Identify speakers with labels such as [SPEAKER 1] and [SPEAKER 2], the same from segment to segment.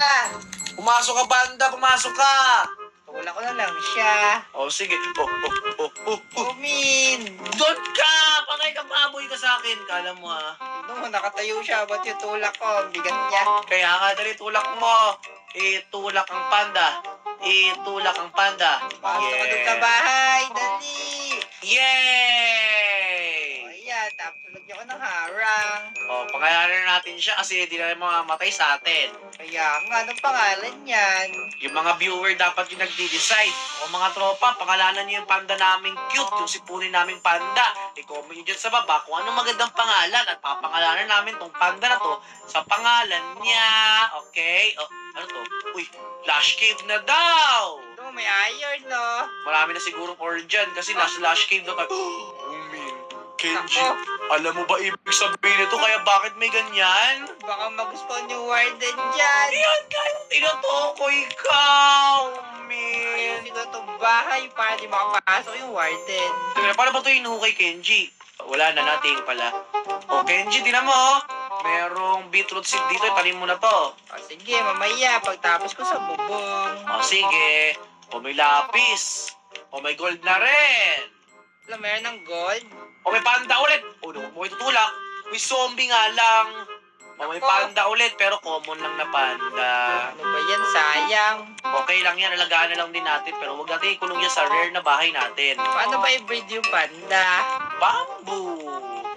[SPEAKER 1] Ah,
[SPEAKER 2] Pumasok ka, Panda! Pumasok ka!
[SPEAKER 1] wala ko na lang siya.
[SPEAKER 2] Oh, sige.
[SPEAKER 1] Umin!
[SPEAKER 2] Doon ka! Pakay ka, baboy ka sa akin. Kala mo, ha?
[SPEAKER 1] No, nakatayo siya. Ba't yung tulak ko? Ang bigat niya.
[SPEAKER 2] Kaya nga, dali, tulak mo. Itulak ang panda. Itulak ang panda.
[SPEAKER 1] Pasok ka doon sa bahay. Dali!
[SPEAKER 2] Yay!
[SPEAKER 1] O, ayan. Tapos tulog niyo ko ng harang.
[SPEAKER 2] Oh, pakayanan natin siya kasi di na mamamatay sa atin.
[SPEAKER 1] Kaya nga, anong pangalan yan?
[SPEAKER 2] Yung mga viewer dapat yung nagde-decide. O mga tropa, pangalanan niyo yung panda naming cute, yung sipunin naming panda. I-comment nyo dyan sa baba kung anong magandang pangalan at papangalanan namin tong panda na to sa pangalan niya. Okay? O, ano to? Uy, Lash Cave na daw!
[SPEAKER 1] No, may iron, no?
[SPEAKER 2] Marami na sigurong orange dyan kasi nasa Lash Cave na tayo. Umin, Kenji,
[SPEAKER 1] Ako.
[SPEAKER 2] alam mo ba ibig sabihin nito kaya bakit may ganyan?
[SPEAKER 1] Baka magustuhan yung warden dyan.
[SPEAKER 2] Yan kaya tinutukoy ka, Umin.
[SPEAKER 1] Ayusin ko itong bahay para di makapasok yung warden.
[SPEAKER 2] Teka, paano ba ito inuhukay, Kenji? Wala na nating pala. O, Kenji, tinan mo, oh. Merong beetroot seed dito. Itanim mo na to.
[SPEAKER 1] O sige, mamaya, pagtapos ko sa bubong.
[SPEAKER 2] O, sige. O, may lapis. O, may gold na rin.
[SPEAKER 1] Alam, meron ng gold.
[SPEAKER 2] O, may panda ulit. O, huwag mo itutulak. May zombie nga lang. O, may panda ulit, pero common lang na panda.
[SPEAKER 1] Ano ba yan? Sayang.
[SPEAKER 2] Okay lang yan, alagaan na lang din natin. Pero huwag natin ikulong yan sa rare na bahay natin.
[SPEAKER 1] Paano ba i-breed yung panda?
[SPEAKER 2] Bamboo.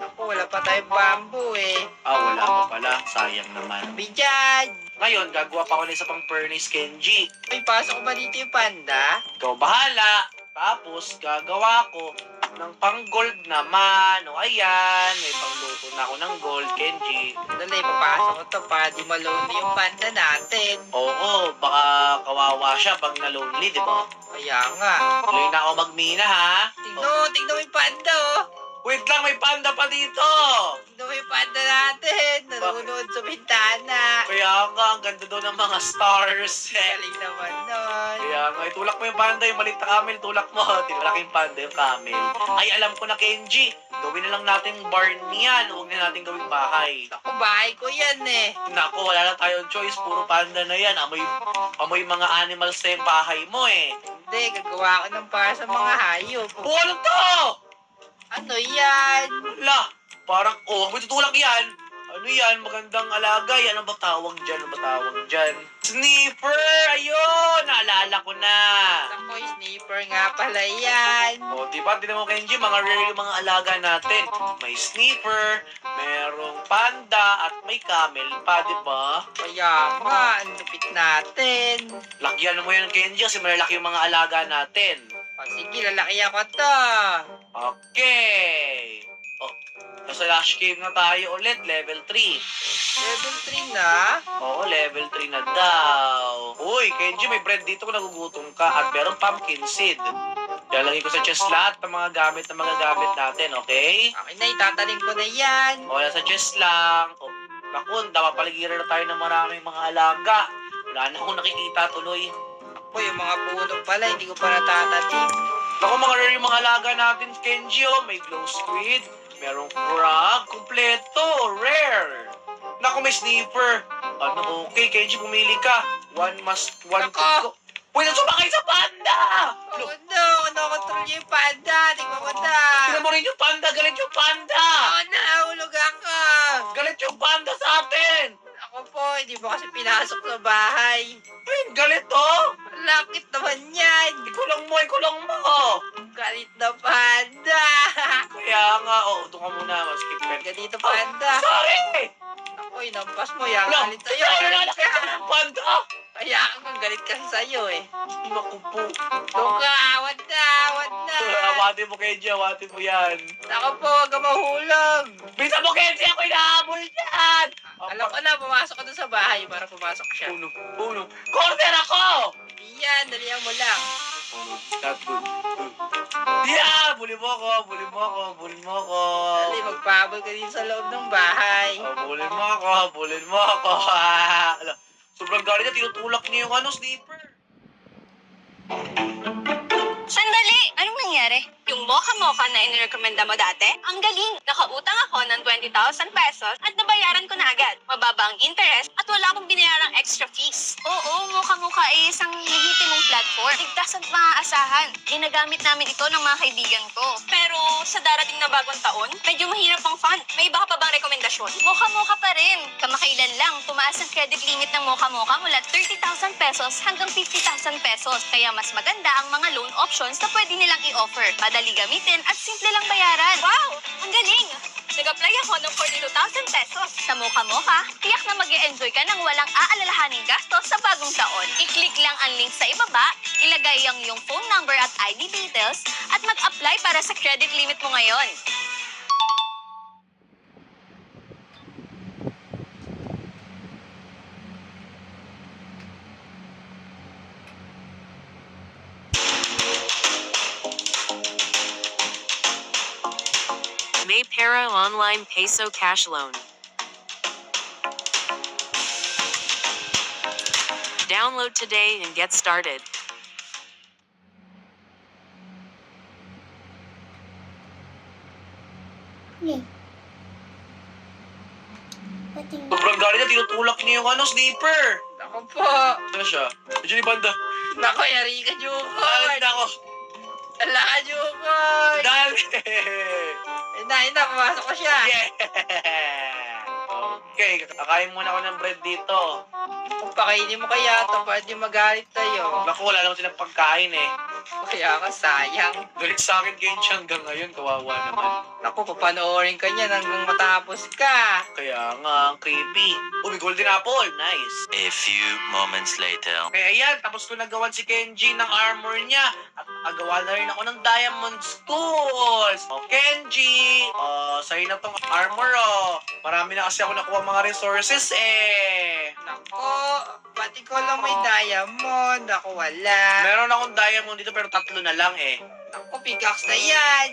[SPEAKER 1] Ako, wala pa tayong bamboo eh.
[SPEAKER 2] Ah, wala pa pala. Sayang naman.
[SPEAKER 1] Bijad!
[SPEAKER 2] Ngayon, gagawa pa ako ng isa pang furnace, Kenji.
[SPEAKER 1] Ay, pasok ba dito yung panda?
[SPEAKER 2] Ikaw bahala. Tapos, gagawa ko ng pang-gold naman. O, ayan. May pangluto na ako ng gold, Kenji.
[SPEAKER 1] Dali, papasok ko to para di malonely yung panda natin.
[SPEAKER 2] Oo, baka kawawa siya pag na-lonely, di ba?
[SPEAKER 1] Kaya nga.
[SPEAKER 2] Tuloy na ako magmina, ha?
[SPEAKER 1] Tignan mo yung panda oh.
[SPEAKER 2] Wait lang, may panda pa dito!
[SPEAKER 1] Tignan mo yung panda natin. Nanonood sa bintana.
[SPEAKER 2] Kaya nga, ang ganda daw ng mga stars.
[SPEAKER 1] Galing naman nun.
[SPEAKER 2] Kaya nga, itulak mo yung panda, yung maliit na camel, tulak mo. Tinalaking panda yung camel. Ay, alam ko na, Kenji. Gawin na lang natin barn niyan. Huwag na natin gawing bahay.
[SPEAKER 1] Ako, bahay ko yan eh.
[SPEAKER 2] Nako, wala na tayong choice. Puro panda na yan. Amoy mga animals na yung bahay mo eh.
[SPEAKER 1] Hindi, gagawa ko ng para sa mga hayop.
[SPEAKER 2] Oh, ano to?
[SPEAKER 1] Ano yan?
[SPEAKER 2] La, parang, may tutulak yan. Ano yan? Magandang alaga yan. Ano ba tawag dyan? Ano ba tawag dyan? Sniffer! Ayun! Naalala ko na.
[SPEAKER 1] Ako, sniper nga pala yan.
[SPEAKER 2] O, diba? Tinan mo, Kenji, mga rare yung mga alaga natin. May sniffer, merong panda, at may camel pa, diba?
[SPEAKER 1] Kaya nga, ang lupit natin.
[SPEAKER 2] Lakyan mo yan, Kenji, kasi malalaki yung mga alaga natin.
[SPEAKER 1] O sige, lalaki ako to.
[SPEAKER 2] Okay. O, nasa Lash Cave na tayo ulit, level 3.
[SPEAKER 1] Level 3 na.
[SPEAKER 2] Oo, level 3 na daw. Uy, Kenji, may bread dito kung nagugutom ka at merong pumpkin seed. Lalagay ko sa chest lahat ng mga gamit natin, okay?
[SPEAKER 1] Okay na, itatanim ko na yan.
[SPEAKER 2] O, nasa chest lang. O, naku, napapaligiran na tayo ng maraming mga alaga. Wala na akong nakikita tuloy.
[SPEAKER 1] Ako, yung mga puno pala, hindi ko pa natatanim.
[SPEAKER 2] Naku, mga rare yung mga alaga natin, Kenji, oh. May glow squid, merong frog, kumpleto, rare. Naku, may sniffer. Ano, okay, Kenji, pumili ka. One
[SPEAKER 1] Nako.
[SPEAKER 2] could go. Uy, nasumakay sa panda!
[SPEAKER 1] Oh no, nakontrol niya yung panda. Tingnan ko na.
[SPEAKER 2] Tignan mo rin yung panda, galit yung panda!
[SPEAKER 1] Oh, nahulog ako.
[SPEAKER 2] Galit yung panda sa atin!
[SPEAKER 1] Ako po, hindi mo kasi pinasok sa bahay.
[SPEAKER 2] Ay, galit oh!
[SPEAKER 1] Lakit naman yan.
[SPEAKER 2] Ikulong mo!
[SPEAKER 1] Galit na panda.
[SPEAKER 2] Kaya nga, doon ka muna, skip ka.
[SPEAKER 1] Ganito panda.
[SPEAKER 2] Sorry!
[SPEAKER 1] Ako, inampas mo yan.
[SPEAKER 2] Wala,
[SPEAKER 1] Galit sa'yo.
[SPEAKER 2] nalalaki ka ng panda!
[SPEAKER 1] Kaya ako, galit kasi sa'yo eh.
[SPEAKER 2] Naku po.
[SPEAKER 1] Doon ka, awat na, awat na.
[SPEAKER 2] Awatin mo, Kenji, awatin mo yan.
[SPEAKER 1] Ako po, huwag ka mahulog.
[SPEAKER 2] Bisa mo, Kenji, ako inahabol yan!
[SPEAKER 1] Alam ko na, pumasok ka doon sa bahay para pumasok siya.
[SPEAKER 2] Puno. Corner ako!
[SPEAKER 1] Yan, dalihan mo lang.
[SPEAKER 2] Not good. Yeah! Bully mo ako.
[SPEAKER 1] Dali, magpahabol ka din sa loob ng bahay.
[SPEAKER 2] Bully mo ako. Ala, sobrang galit na, tinutulak niya yung sniffer.
[SPEAKER 3] Sandali! Anong nangyari? Yung mocha-mocha na inirekomenda mo dati? Ang galing! Nakautang ako ng 20,000 pesos at nabayaran ko na agad. Mababa ang interest at wala akong binayarang extra fees. Oo, mocha-mocha ay isang lehitimong platform. Ligtas at maaasahan. Ginagamit namin ito ng mga kaibigan ko. Pero sa darating na bagong taon, medyo mahirap ang fund. May iba ka pa bang rekomendasyon? Mocha-mocha pa rin. Kamakailan lang, tumaas ang credit limit ng mocha-mocha mula 30,000 pesos hanggang 50,000 pesos. Kaya mas maganda ang mga loan options na pwede nilang i-offer. Madali gamitin at simple lang bayaran. Wow! Ang galing! Nag-apply ako ng 42,000 pesos. Sa Mocha-Mocha, tiyak na mag-e-enjoy ka ng walang aalalahaning gastos sa bagong taon. I-click lang ang link sa ibaba, ilagay ang iyong phone number at ID details, at mag-apply para sa credit limit mo ngayon.
[SPEAKER 4] Maypera Online Peso Cash Loan. Download today and get started.
[SPEAKER 2] Sobrang galing na, tinutulak niya yung slipper.
[SPEAKER 1] Ako po.
[SPEAKER 2] Ano siya? Medyo ni Banda.
[SPEAKER 1] Nako, yari ka, Jukon.
[SPEAKER 2] Alam na ako.
[SPEAKER 1] Ala ka, Jukon.
[SPEAKER 2] Dali!
[SPEAKER 1] Ina, pumasok ko siya.
[SPEAKER 2] Yeah! Okay, kakain muna ako ng bread dito.
[SPEAKER 1] Kung pakainin mo kaya ito, pwede magalit tayo.
[SPEAKER 2] Naku, wala naman silang pagkain eh.
[SPEAKER 1] Kaya ka, sayang.
[SPEAKER 2] Galit sa akin kayo siya hanggang ngayon, kawawa naman.
[SPEAKER 1] Naku, papanoorin ka niyan hanggang matapos ka.
[SPEAKER 2] Kaya nga, ang creepy. Oh, may golden apple. Nice.
[SPEAKER 5] A few moments later.
[SPEAKER 2] Kaya ayan, tapos ko nagawan si Kenji ng armor niya. At agawa na rin ako ng diamond tools. Oh, Kenji! Oh, sa'yo na tong armor, oh. Marami na kasi ako nakuha mga resources, eh.
[SPEAKER 1] Naku, pati ko lang may diamond. Ako wala.
[SPEAKER 2] Meron akong diamond dito pero 3 na lang, eh.
[SPEAKER 1] Naku, pickaxe na yan.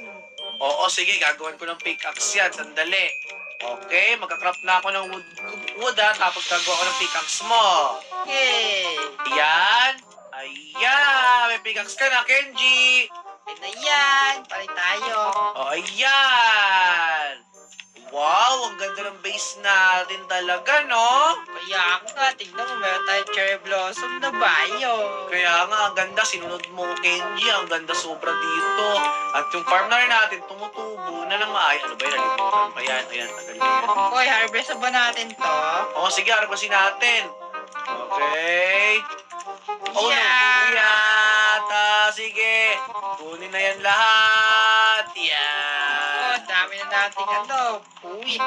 [SPEAKER 2] Oo, sige, gagawin ko ng pickaxe yan. Sandali. Okay, magka-craft na ako ng wood ha, tapos gagawa ko ng pickaxe mo.
[SPEAKER 1] Okay.
[SPEAKER 2] Ayan. Ayan. May pickaxe ka na, Kenji.
[SPEAKER 1] Okay na yan. Palit tayo.
[SPEAKER 2] O, ayan. Wow, ang ganda ng base natin talaga, no?
[SPEAKER 1] Kaya nga, tignan mo, meron tayong cherry blossom na bayo.
[SPEAKER 2] Kaya nga, ang ganda. Sinunod mo, Kenji. Ang ganda sobra dito. At yung farm na rin natin, tumutubo na ng maay. Ano ba yan? Nalimutan pa yan. Ayan, tagal na yan.
[SPEAKER 1] Okay, harvest na ba natin to?
[SPEAKER 2] O, sige, harbasin natin. Okay. Oh,
[SPEAKER 1] Yeah.
[SPEAKER 2] no. Yata. Sige. Kunin na yan lahat.
[SPEAKER 1] Oh,
[SPEAKER 2] Yan.
[SPEAKER 1] dami na nating wheat.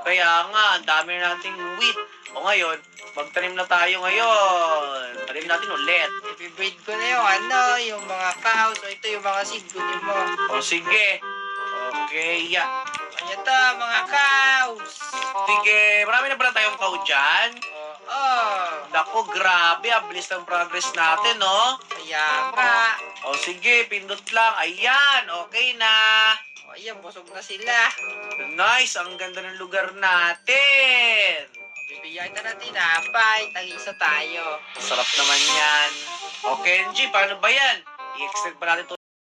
[SPEAKER 2] Kaya nga, ang dami na nating wheat. O ngayon, magtanim na tayo ngayon. Tanim natin ulit.
[SPEAKER 1] I-breed ko na yung mga cows. O ito yung mga seed kunin mo.
[SPEAKER 2] O sige. Okay, ya.
[SPEAKER 1] Ayan to, mga cows.
[SPEAKER 2] Sige, marami na pala tayong cow dyan.
[SPEAKER 1] Oh.
[SPEAKER 2] Naku, grabe. Ang bilis ng progress natin, no?
[SPEAKER 1] Kaya nga.
[SPEAKER 2] O sige, pindot lang. Ayan, okay na.
[SPEAKER 1] O ayan, busog na sila.
[SPEAKER 2] Nice, ang ganda ng lugar natin.
[SPEAKER 1] Bibigyan na natin tinapay. Tag-isa tayo.
[SPEAKER 2] Sarap naman yan. O Kenji, paano ba yan? I-extend pa natin to